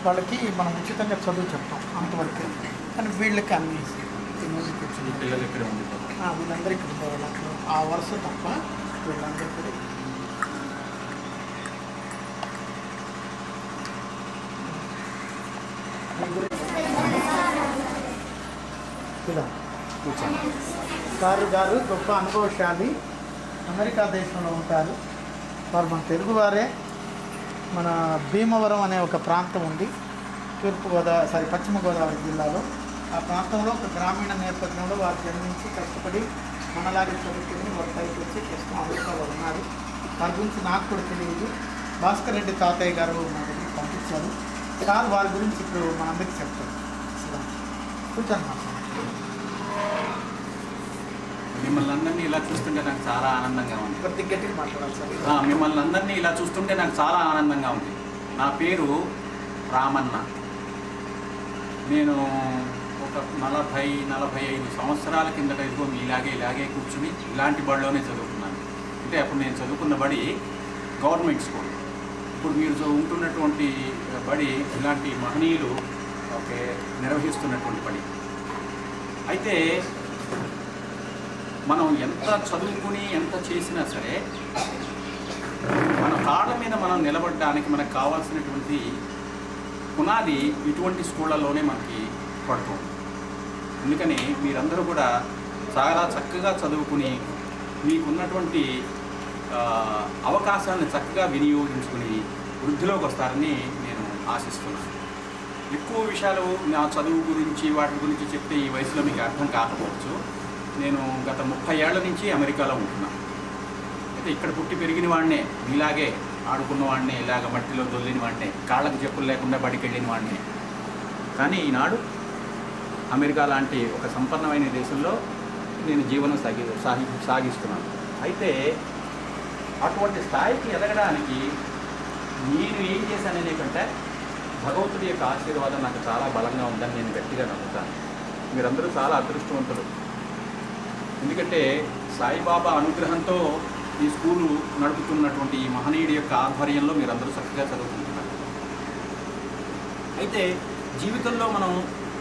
వాళ్ళకి మనం ఉచితంగా చదువు చెప్తాం అంతవరకు. కానీ వీళ్ళకి అన్ని పిల్లలు ఇక్కడ ఉంది వీళ్ళందరూ ఇక్కడ ఉండేవాళ్ళు ఆ వరుస తప్ప వీళ్ళందరూ కూడా సారు గారు గొప్ప అనుభవశాలి, అమెరికా దేశంలో ఉంటారు. వారు మన తెలుగువారే. మన భీమవరం అనే ఒక ప్రాంతం ఉంది పశ్చిమ గోదావరి జిల్లాలో. ఆ ప్రాంతంలో ఒక గ్రామీణ నేపథ్యంలో వారు జన్మించి కష్టపడి మనలాగే చదువుకుని వారు పైకి వచ్చి ప్రస్తుతం అమెరికాలో ఉన్నారు. వారి గురించి నాకు కూడా తెలియదు. భాస్కర్ రెడ్డి తాతయ్య గారు నా దగ్గరికి పంపించారు. సార్ వారి గురించి ఇప్పుడు మనందరికీ చెప్తారు. కూర్చొని మిమ్మల్ని అందరినీ ఇలా చూస్తుంటే నాకు చాలా ఆనందంగా ఉంది. కొద్ది గట్టిగా మాట్లాడాలి సార్. మిమ్మల్ని అందరినీ ఇలా చూస్తుంటే నాకు చాలా ఆనందంగా ఉంది. నా పేరు రామన్న. నేను ఒక 40-45 సంవత్సరాల కిందట ఇదిగో ఇలాగే కూర్చుని ఇలాంటి బడిలోనే చదువుకున్నాను. అంటే అప్పుడు నేను చదువుకున్న బడి గవర్నమెంట్ స్కూల్. ఇప్పుడు మీరు ఉంటున్నటువంటి బడి ఇలాంటి మహనీయులు నిర్వహిస్తున్నటువంటి బడి. అయితే మనం ఎంత చదువుకుని ఎంత చేసినా సరే మన కాళ్ళ మీద మనం నిలబడడానికి మనకు కావాల్సినటువంటి పునాది ఇటువంటి స్కూళ్ళలోనే మనకి పడుతుంది. అందుకని మీరందరూ కూడా చాలా చక్కగా చదువుకుని మీకున్నటువంటి అవకాశాలను చక్కగా వినియోగించుకుని వృద్ధిలోకి వస్తారని నేను ఆశిస్తున్నాను. ఎక్కువ విషయాలు నా చదువు గురించి వాటి గురించి చెప్తే ఈ వయసులో మీకు అర్థం కాకపోవచ్చు. నేను గత 30 ఏళ్ల నుంచి అమెరికాలో ఉంటున్నాను. అయితే ఇక్కడ పుట్టి పెరిగిన వాడినే, ఇలాగే ఆడుకున్న వాడినే, ఇలాగ మట్టిలో దొల్లిన వాడినే, కాళ్ళకు చెప్పులు లేకుండా బడికి వెళ్ళిన వాడినే. కానీ ఈనాడు అమెరికా లాంటి ఒక సంపన్నమైన దేశంలో నేను జీవనం సాగిస్తున్నాను. అయితే అటువంటి స్థాయికి ఎదగడానికి నేను ఏం చేశాననే కంటే భగవంతుడి యొక్క ఆశీర్వాదం నాకు చాలా బలంగా ఉందని నేను గట్టిగా నమ్ముతాను. మీరందరూ చాలా అదృష్టవంతులు. ఎందుకంటే సాయిబాబా అనుగ్రహంతో ఈ స్కూలు నడుపుతున్నటువంటి ఈ మహనీయుడి యొక్క ఆధ్వర్యంలో మీరందరూ చక్కగా చదువుకుంటున్నారు. అయితే జీవితంలో మనం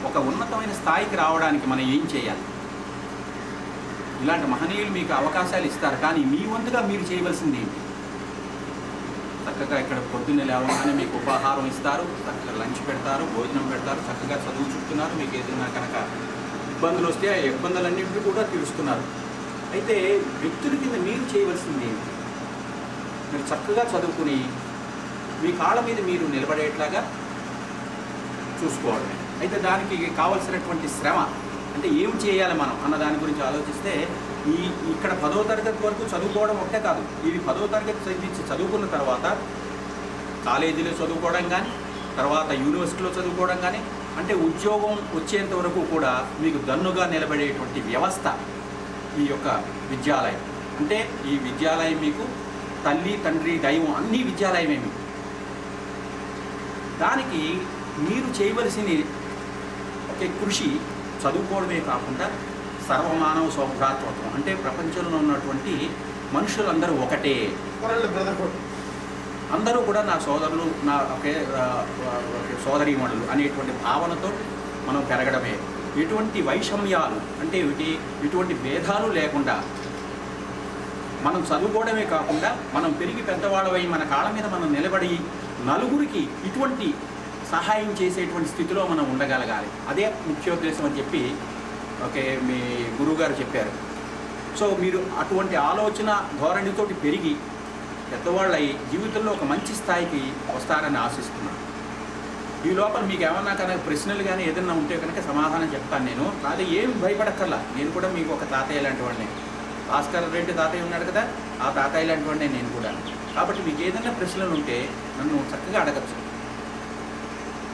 ఒక ఉన్నతమైన స్థాయికి రావడానికి మనం ఏం చేయాలి? ఇలాంటి మహనీయులు మీకు అవకాశాలు ఇస్తారు, కానీ మీ వంతుగా మీరు చేయవలసింది ఏంటి? చక్కగా ఇక్కడ పొద్దున్నే లేవగానే మీకు ఉపాహారం ఇస్తారు, చక్కగా లంచ్ పెడతారు, భోజనం పెడతారు, చక్కగా చదువు చెప్తున్నారు. మీకు ఏదైనా కనుక ఇబ్బందులు వస్తే ఆ ఇబ్బందులన్నింటినీ కూడా తీరుస్తున్నారు. అయితే వ్యక్తుల కింద మీరు చేయవలసింది ఏంటి? మీరు చక్కగా చదువుకుని మీ కాళ్ళ మీద మీరు నిలబడేట్లాగా చూసుకోవడమే. అయితే దానికి కావలసినటువంటి శ్రమ అంటే ఏం చేయాలి మనం అన్న దాని గురించి ఆలోచిస్తే ఇక్కడ 10వ తరగతి వరకు చదువుకోవడం ఒకటే కాదు. ఇది 10వ తరగతి చదువుకున్న తర్వాత కాలేజీలో చదువుకోవడం కానీ, తర్వాత యూనివర్సిటీలో చదువుకోవడం కానీ, అంటే ఉద్యోగం వచ్చేంత వరకు కూడా మీకు దన్నుగా నిలబడేటువంటి వ్యవస్థ ఈ యొక్క విద్యాలయం. అంటే ఈ విద్యాలయం మీకు తల్లి, తండ్రి, దైవం అన్నీ విద్యాలయమే మీకు. దానికి మీరు చేయవలసిన ఒక కృషి చదువుకోవడమే కాకుండా సర్వమానవ సౌభ్రాతృత్వం, అంటే ప్రపంచంలో ఉన్నటువంటి మనుషులందరూ ఒకటే, అందరూ కూడా నా సోదరులు, నా సోదరీమణులు అనేటువంటి భావనతో మనం పెరగడమే. ఎటువంటి వైషమ్యాలు అంటే ఎటువంటి భేదాలు లేకుండా మనం చదువుకోవడమే కాకుండా మనం పెరిగి పెద్దవాళ్ళమై మన కాళ్ళ మీద మనం నిలబడి నలుగురికి ఇటువంటి సహాయం చేసేటువంటి స్థితిలో మనం ఉండగలగాలి. అదే ముఖ్యోద్దేశం అని చెప్పి మీ గురువుగారు చెప్పారు. సో మీరు అటువంటి ఆలోచన ధోరణితోటి పెరిగి పెద్దవాళ్ళై జీవితంలో ఒక మంచి స్థాయికి వస్తారని ఆశిస్తున్నాను. ఈ లోపల మీకు ఏమన్నా కనుక ప్రశ్నలు కానీ ఏదైనా ఉంటే కనుక సమాధానం చెప్తాను నేను. అది ఏం భయపడక్కర్లా. నేను కూడా మీకు ఒక తాతయ్య లాంటి వాడిని. భాస్కర్ రెడ్డి తాతయ్య ఉన్నాడు కదా, ఆ తాతయ్య లాంటి వాడినే నేను కూడా. కాబట్టి మీకు ఏదైనా ప్రశ్నలు ఉంటే నన్ను చక్కగా అడగచ్చు.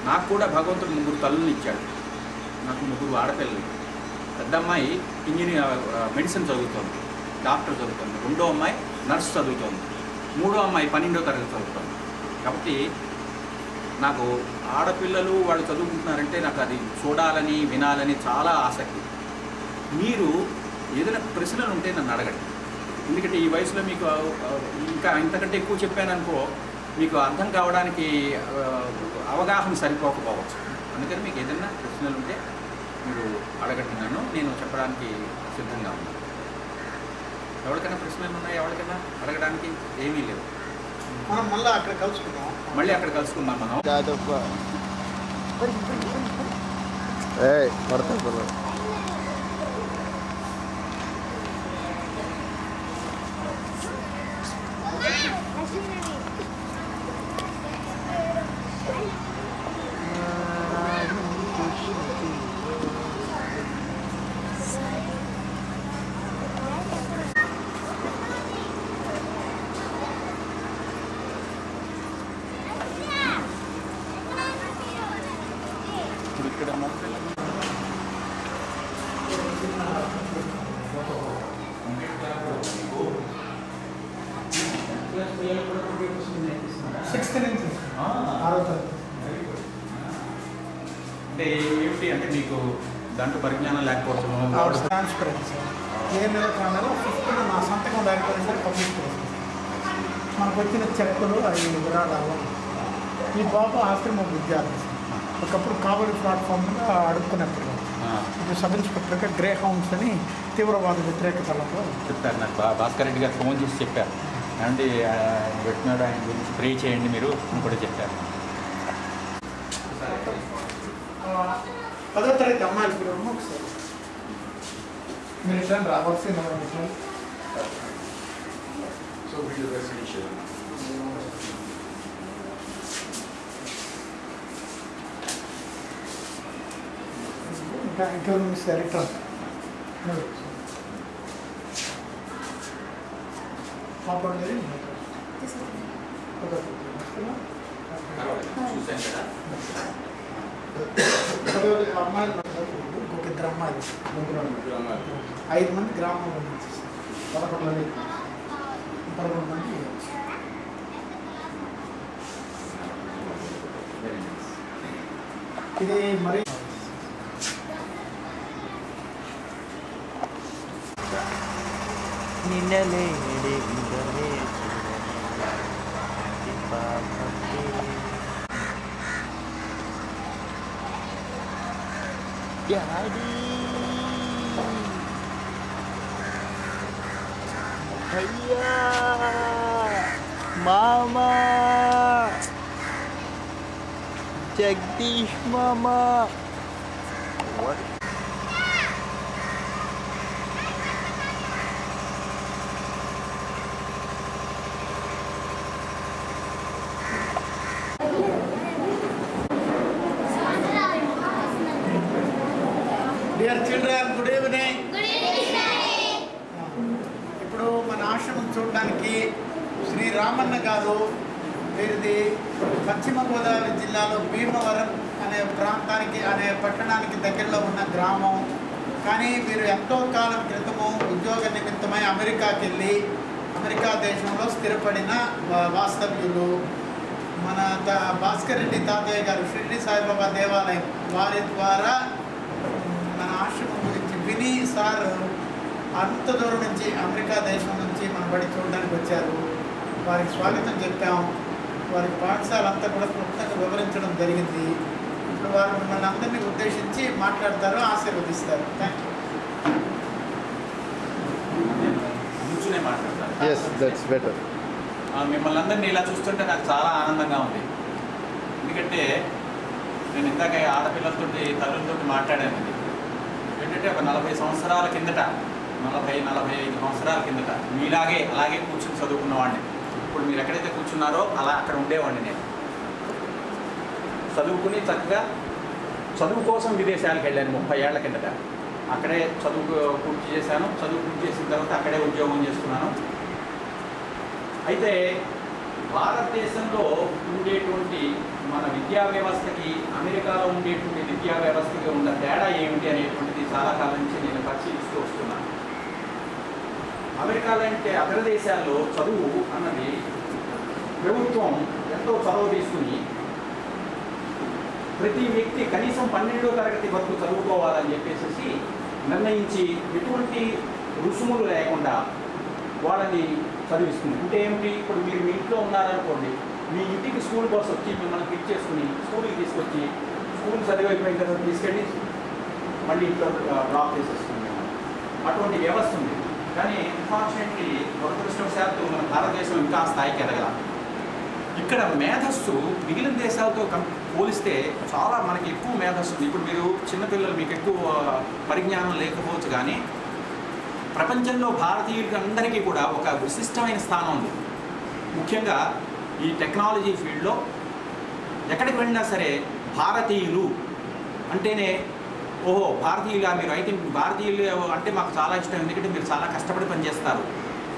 నాకు కూడా భగవంతుడు 3 తల్లులు ఇచ్చాడు. నాకు 3 ఆడపిల్లలు. పెద్ద అమ్మాయి మెడిసిన్ చదువుతోంది, డాక్టర్ చదువుతుంది. 2వ అమ్మాయి నర్స్ చదువుతోంది. 3వ అమ్మాయి 12వ తరగతి చదువుతోంది. కాబట్టి నాకు ఆడపిల్లలు వాళ్ళు చదువుకుంటున్నారంటే నాకు అది చూడాలని వినాలని చాలా ఆసక్తి. మీరు ఏదైనా ప్రశ్నలు ఉంటే నన్ను అడగండి. ఎందుకంటే ఈ వయసులో మీకు ఇంకా ఇంతకంటే ఎక్కువ చెప్పాననుకో మీకు అర్థం కావడానికి అవగాహన సరిపోకపోవచ్చు. అందుకని మీకు ఏదైనా ప్రశ్నలు ఉంటే మీరు అడగండి, నేను చెప్పడానికి సిద్ధంగా ఉన్నాను. ఎవరికైనా ప్రశ్నలు ఉన్నాయా? ఎవరికైనా అడగడానికి ఏమీ లేవు. మనం మళ్ళీ అక్కడ కలుసుకుందాం. మనం ఇప్పుడు ఇక్కడ అంటే ఏమిటి అంటే మీకు దాంట్లో పరిజ్ఞానం లేకపోవచ్చు. ట్రాన్స్పరెన్సీ ఏ నెల కాలంలో 5th నా సంతకం లేకపోతే పబ్లిష్ చేస్తాను. మనకు వచ్చిన చెక్కులు అవి విరాళాలు. ఈ బాబు ఆశ్రమ విద్యార్థి ఒకప్పుడు కాబడి ప్లాట్ఫామ్గా అడుక్కున్నప్పుడు ఇప్పుడు సబ్ ఇన్స్పెక్టర్గా గ్రే హౌండ్స్ అని తీవ్రవాద వ్యతిరేకతలతో చెప్తారు. నాకు భాస్కర్ రెడ్డి గారు ఫోన్ చేసి చెప్పారు, ఏమంటే పెట్టినాడు ఆయన గురించి ప్రే చేయండి మీరు అని కూడా చెప్పారు. 10వ తరగతి అమ్మాయిలు కూడా ఒకసారి మీరు ఇట్లా రావాల్సి ఇంకా మిస్ డైరెక్టర్ పాపండి అమ్మాయిలు ఇంకొక 2 అమ్మాయిలు 5 మంది గ్రామంలో నుంచి 11 మంది. ఇది మరి నిన్నలే డాడీ భయ్యా మామా జగదీష్ మామా డియర్ చిల్డ్రన్, గుడ్ ఈవినింగ్. ఇప్పుడు మన ఆశ్రమం చూడడానికి శ్రీ రామన్న గారు, వీరిది పశ్చిమ గోదావరి జిల్లాలో భీమవరం అనే పట్టణానికి దగ్గరలో ఉన్న గ్రామం. కానీ వీరు ఎంతో కాలం క్రితము ఉద్యోగ నిమిత్తమై అమెరికాకి వెళ్ళి అమెరికా దేశంలో స్థిరపడిన వాస్తవ్యులు. మన భాస్కర్ రెడ్డి తాతయ్య గారు షిరిడి సాయిబాబా దేవాలయం వారి ద్వారా మన ఆశ్రమం గురించి విని సార్ అంత దూరం నుంచి అమెరికా దేశం నుంచి మన బడి చూడడానికి వచ్చారు. వారికి స్వాగతం చెప్పాం. వారి పాఠశాల అంతా కూడా క్లుప్తంగా వివరించడం జరిగింది. ఇప్పుడు వారు మిమ్మల్ని అందరినీ ఉద్దేశించి మాట్లాడతారు, ఆశీర్వదిస్తారు. థ్యాంక్ నుంచునే మాట్లాడతారు. Yes, that's better. మిమ్మల్ని అందరినీ ఇలా చూస్తుంటే నాకు చాలా ఆనందంగా ఉంది. ఎందుకంటే నేను ఇందాక ఆడపిల్లలతో తల్లులతో మాట్లాడాను. ఏంటంటే ఒక 40 సంవత్సరాల కిందట 40-45 సంవత్సరాల కిందట అలాగే కూర్చుని చదువుకున్నవాడిని. ఇప్పుడు మీరు ఎక్కడైతే కూర్చున్నారో అక్కడ ఉండేవాడిని. నేను చదువుకుని చక్కగా చదువు కోసం విదేశాలకు వెళ్ళాను 30 ఏళ్ల కిందట. అక్కడే చదువు పూర్తి చేశాను. చదువు పూర్తి చేసిన తర్వాత అక్కడే ఉద్యోగం చేస్తున్నాను. అయితే భారతదేశంలో ఉండేటువంటి మన విద్యా వ్యవస్థకి అమెరికాలో ఉండేటువంటి విద్యా వ్యవస్థకి ఉన్న తేడా ఏమిటి అనేటువంటిది చాలా కాలం నుంచి నేను పరిశీలిస్తూ వస్తున్నాను. అమెరికాలో అంటే అగ్ర దేశాల్లో చదువు అన్నది ప్రభుత్వం ఎంతో చదువు తీసుకుని ప్రతి వ్యక్తి కనీసం 12వ తరగతి వరకు చదువుకోవాలని చెప్పేసి నిర్ణయించి ఎటువంటి రుసుములు లేకుండా వాళ్ళని చదివిస్తుంది. అంటే ఏమిటి, ఇప్పుడు మీరు మీ ఇంట్లో ఉన్నారనుకోండి, మీ ఇంటికి స్కూల్ బస్ వచ్చి మిమ్మల్ని పిక్ చేసుకుని స్కూల్కి తీసుకొచ్చి స్కూల్ చదివి అయిపోయిన తర్వాత తీసుకెళ్ళి మళ్ళీ ఇంట్లో డ్రాప్ చేసేస్తుంది. అటువంటి వ్యవస్థ ఉంది. కానీ అన్ఫార్చునేట్లీ దురదృష్టవశాత్తు మన భారతదేశం ఇంకా ఆ స్థాయికి ఎదగల. ఇక్కడ మేధస్సు మిగిలిన దేశాలతో పోలిస్తే చాలా మనకి ఎక్కువ మేధస్సు ఉంది. ఇప్పుడు మీరు చిన్నపిల్లలు మీకు ఎక్కువ పరిజ్ఞానం లేకపోవచ్చు, కానీ ప్రపంచంలో భారతీయులకి అందరికీ కూడా ఒక విశిష్టమైన స్థానం ఉంది. ముఖ్యంగా ఈ టెక్నాలజీ ఫీల్డ్లో ఎక్కడికి వెళ్ళినా సరే భారతీయులు అంటేనే ఓహో భారతీయులు మీరు అయితే భారతీయులు అంటే మాకు చాలా ఇష్టం, ఎందుకంటే మీరు చాలా కష్టపడి పనిచేస్తారు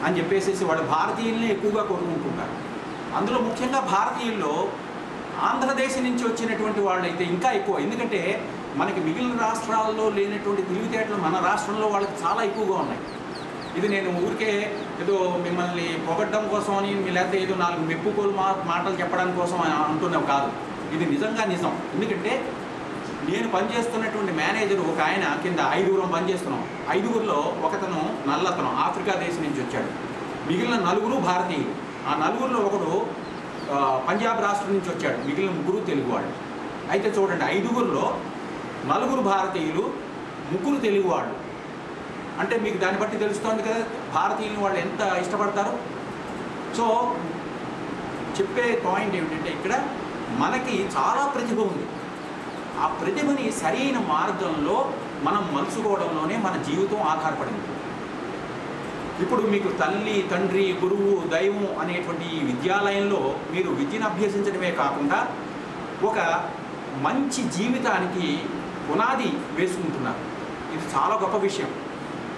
అని చెప్పేసి వాళ్ళు భారతీయుల్ని ఎక్కువగా కోరుకుంటున్నారు. అందులో ముఖ్యంగా భారతీయుల్లో ఆంధ్రదేశం నుంచి వచ్చినటువంటి వాళ్ళు అయితే ఇంకా ఎక్కువ. ఎందుకంటే మనకి మిగిలిన రాష్ట్రాల్లో లేనటువంటి తెలివితేటలు మన రాష్ట్రంలో వాళ్ళకి చాలా ఎక్కువగా ఉన్నాయి. ఇది నేను ఊరికే ఏదో మిమ్మల్ని పొగడ్డం కోసం అని లేకపోతే ఏదో 4 మెప్పుకోలు మాటలు చెప్పడానికి కోసం అంటున్నావు కాదు, ఇది నిజంగా నిజం. ఎందుకంటే నేను పనిచేస్తున్నటువంటి మేనేజర్ ఒక ఆయన కింద 5గురం పనిచేస్తున్నాం. 5గురిలో ఒకతను నల్లతను ఆఫ్రికా దేశం నుంచి వచ్చాడు, మిగిలిన 4 భారతీయులు. ఆ 4గురిలో ఒకడు పంజాబ్ రాష్ట్రం నుంచి వచ్చాడు, మిగిలిన 3 తెలుగువాళ్ళు. అయితే చూడండి 5గురిలో 4 భారతీయులు 3 తెలుగువాళ్ళు. అంటే మీకు దాన్ని బట్టి తెలుస్తోంది కదా భారతీయులు వాళ్ళు ఎంత ఇష్టపడతారు. సో చెప్పే పాయింట్ ఏమిటంటే ఇక్కడ మనకి చాలా ప్రతిభ ఉంది. ఆ ప్రతిభని సరైన మార్గంలో మనం మలుచుకోవడంలోనే మన జీవితం ఆధారపడింది. ఇప్పుడు మీకు తల్లి, తండ్రి, గురువు, దైవం అనేటువంటి ఈ విద్యాలయంలో మీరు విద్యను అభ్యసించడమే కాకుండా ఒక మంచి జీవితానికి పునాది వేసుకుంటున్నారు. ఇది చాలా గొప్ప విషయం.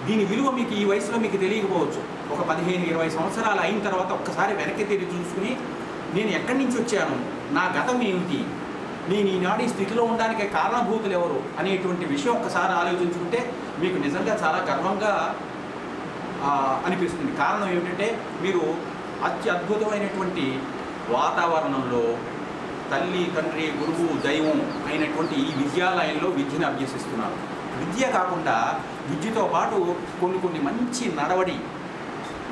దీని విలువ మీకు ఈ వయసులో మీకు తెలియకపోవచ్చు. ఒక 15-20 సంవత్సరాలు అయిన తర్వాత ఒక్కసారి వెనక్కి తిరిగి చూసుకుని నేను ఎక్కడి నుంచి వచ్చాను, నా గతం ఏమిటి, నేను ఈనాడు ఈ స్థితిలో ఉండడానికి కారణభూతులు ఎవరు అనేటువంటి విషయం ఒక్కసారి ఆలోచించుకుంటే మీకు నిజంగా చాలా గర్వంగా అనిపిస్తుంది. కారణం ఏమిటంటే మీరు అత్యద్భుతమైనటువంటి వాతావరణంలో తల్లి, తండ్రి, గురువు, దైవం అయినటువంటి ఈ విద్యాలయంలో విద్యను అభ్యసిస్తున్నారు. విద్య కాకుండా విద్యతో పాటు కొన్ని మంచి నడవడి,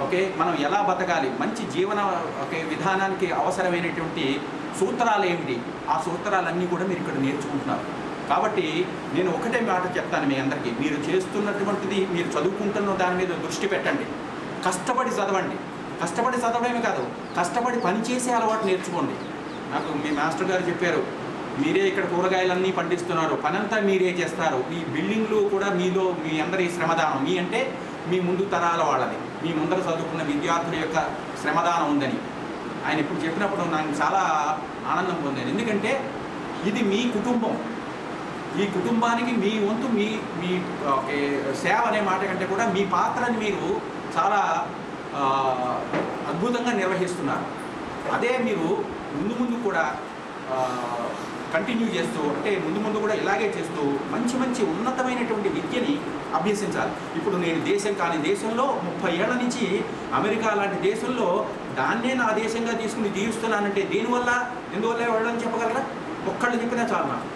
ఓకే, మనం ఎలా బతకాలి, మంచి జీవన విధానానికి అవసరమైనటువంటి సూత్రాలు ఏమిటి, ఆ సూత్రాలన్నీ కూడా మీరు ఇక్కడ నేర్చుకుంటున్నారు. కాబట్టి నేను ఒకటే మాట చెప్తాను మీ అందరికీ, మీరు చేస్తున్నటువంటిది మీరు చదువుకుంటున్న దాని మీద దృష్టి పెట్టండి, కష్టపడి చదవండి. కష్టపడి చదవడమే కాదు, కష్టపడి పనిచేసే అలవాటు నేర్చుకోండి. నాకు మీ మాస్టర్ గారు చెప్పారు, మీరే ఇక్కడ కూరగాయలన్నీ పండిస్తున్నారు, పనంతా మీరే చేస్తారు, ఈ బిల్డింగ్లు కూడా మీలో మీ అందరి శ్రమదానం, మీ అంటే మీ ముందు తరాల వాళ్ళది, మీ ముందర చదువుకున్న విద్యార్థుల యొక్క శ్రమదానం ఉందని ఆయన ఇప్పుడు చెప్పినప్పుడు నాకు చాలా ఆనందం పొందాను. ఎందుకంటే ఇది మీ కుటుంబం, ఈ కుటుంబానికి మీ వంతు మీ మీ సేవ అనే మాట కంటే కూడా మీ పాత్రని మీరు చాలా అద్భుతంగా నిర్వహిస్తున్నారు. అదే మీరు ముందు కూడా కంటిన్యూ చేస్తూ, అంటే ముందు కూడా ఇలాగే చేస్తూ మంచి ఉన్నతమైనటువంటి విద్యని అభ్యసించాలి. ఇప్పుడు నేను దేశం కాని దేశంలో 30 ఏళ్ల నుంచి అమెరికా లాంటి దేశంలో దాన్నే నా దేశంగా తీసుకుని జీవిస్తున్నానంటే ఎందువల్ల వెళ్ళని చెప్పగలరా? ఒక్కళ్ళు చెప్పినా చాలు. నాకు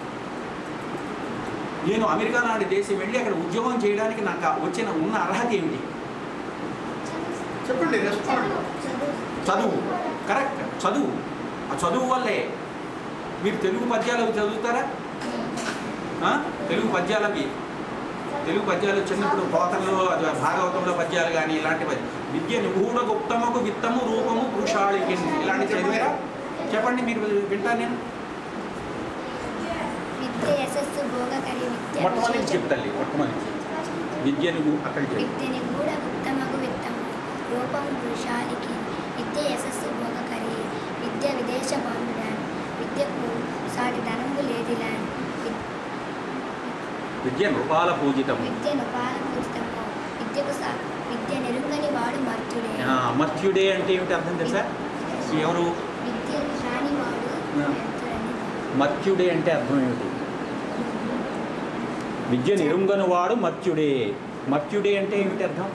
నేను అమెరికా లాంటి దేశం వెళ్ళి అక్కడ ఉద్యోగం చేయడానికి నాకు ఉన్న అర్హత ఏమిటి చెప్పండి. చదువు. కరెక్ట్, చదువు. ఆ చదువు వల్లే మీరు తెలుగు పద్యాలు చదువుతారా? తెలుగు పద్యాలు చిన్నప్పుడు పోతల్లో భాగవతంలో పద్యాలు కానీ ఇలాంటి విద్య నిగూఢ గుప్తముకు విత్తము రూపము పురుషాళికి ఇలాంటి చదివారా? చెప్పండి, మీరు వింటాను నేను. మొట్టమొదటి చెప్తాను, మొట్టమొదటి విద్య నువ్వు అక్కడ విద్య విదేశ బాంధుడాన్ విద్యకు సాటి ధనము లేదిలాన్ విద్య నృపాల పూజితము విద్య నెరుంగని వాడు మర్త్యుడే. మర్త్యుడే అంటే ఏమిటి అర్థం తెలుసా? ఎవరు విద్య రాని వాడు మర్త్యుడే అంటే అర్థం ఏమిటి? విద్య నిరుంగని వాడు మర్త్యుడే. మర్త్యుడే అంటే ఏమిటి అర్థం?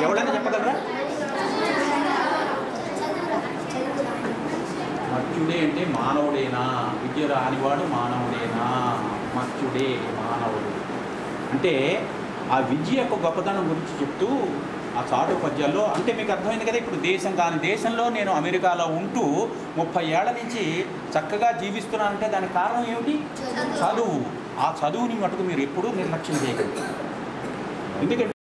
ఎవరైనా చెప్పగలరా? మర్త్యుడే అంటే మానవుడేనా? విద్య రానివాడు మానవుడేనా? మర్త్యుడే మానవుడు అంటే ఆ విద్య యొక్క గొప్పతనం గురించి చెప్తూ ఆ చాటు పద్యాల్లో అంటే మీకు అర్థమైంది కదా. ఇప్పుడు దేశం కాని దేశంలో నేను అమెరికాలో ఉంటూ 30 ఏళ్ల నుంచి చక్కగా జీవిస్తున్నానంటే దానికి కారణం ఏమిటి? చదువు. ఆ చదువుని మటుకు మీరు ఎప్పుడూ నిర్లక్ష్యం చేయకండి. ఎందుకంటే